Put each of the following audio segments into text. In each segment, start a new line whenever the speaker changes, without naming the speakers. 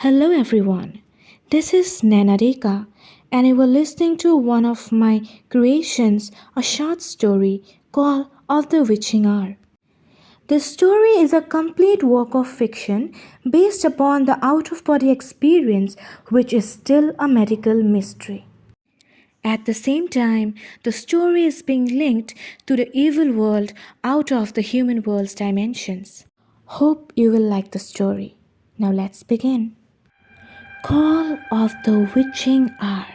Hello everyone, this is Naina Deka, and you were listening to one of my creations, a short story called Of the Witching Hour. This story is a complete work of fiction based upon the out of body experience, which is still a medical mystery. At the same time, the story is being linked to the evil world out of the human world's dimensions. Hope you will like the story. Now let's begin. Call of the Witching Hour.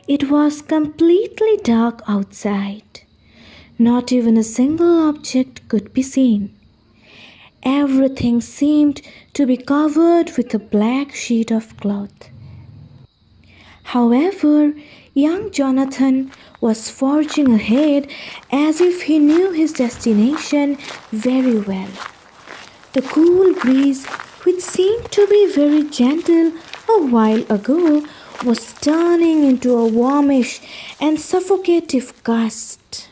It was completely dark outside. Not even a single object could be seen. Everything seemed to be covered with a black sheet of cloth. However, young Jonathan was forging ahead as if he knew his destination very well. The cool breeze, which seemed to be very gentle a while ago, was turning into a warmish and suffocative gust.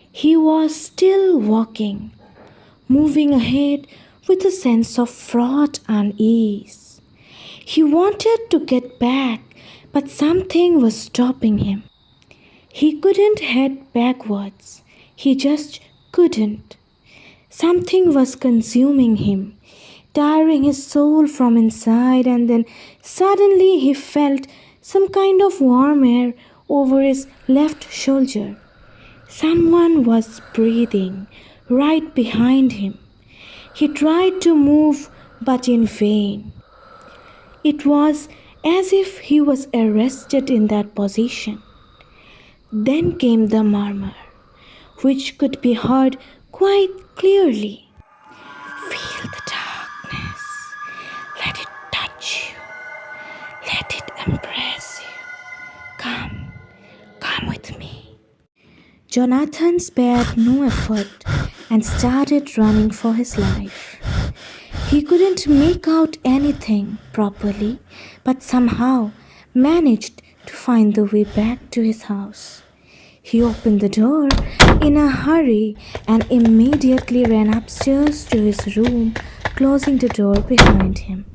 He was still walking, moving ahead with a sense of fraught unease. He wanted to get back, but something was stopping him. He couldn't head backwards. He just couldn't. Something was consuming him, tiring his soul from inside, and then suddenly he felt some kind of warm air over his left shoulder. Someone was breathing right behind him. He tried to move, but in vain. It was as if he was arrested in that position. Then came the murmur, which could be heard quite clearly. Feel the darkness. Let it touch you. Let it embrace you. Come with me. Jonathan spared no effort and started running for his life. He couldn't make out anything properly, but somehow managed to find the way back to his house. He opened the door in a hurry and immediately ran upstairs to his room, closing the door behind him.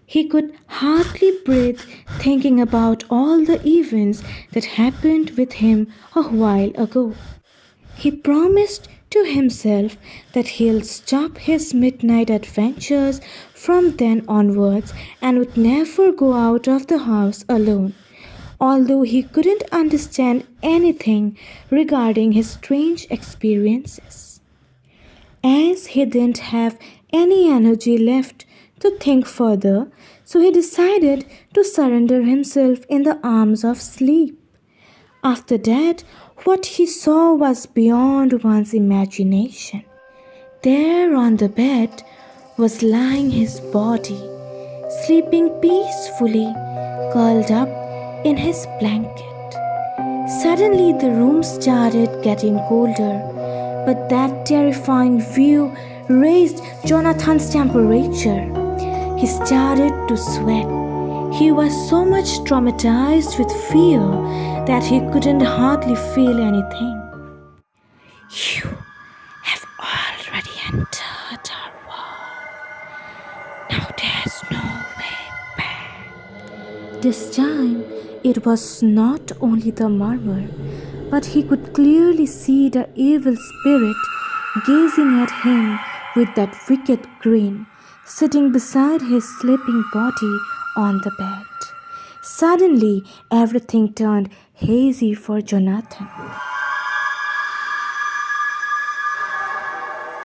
He could hardly breathe thinking about all the events that happened with him a while ago. He promised to himself that he'll stop his midnight adventures from then onwards and would never go out of the house alone, although he couldn't understand anything regarding his strange experiences. As he didn't have any energy left to think further, so he decided to surrender himself in the arms of sleep. After that, what he saw was beyond one's imagination. There on the bed was lying his body, sleeping peacefully, curled up in his blanket. Suddenly, the room started getting colder, but that terrifying view raised Jonathan's temperature. He started to sweat. He was so much traumatized with fear that he couldn't hardly feel anything. You have already entered our world. Now there's no way back. This time it was not only the murmur, but he could clearly see the evil spirit gazing at him with that wicked grin, sitting beside his sleeping body on the bed. Suddenly, everything turned hazy for Jonathan.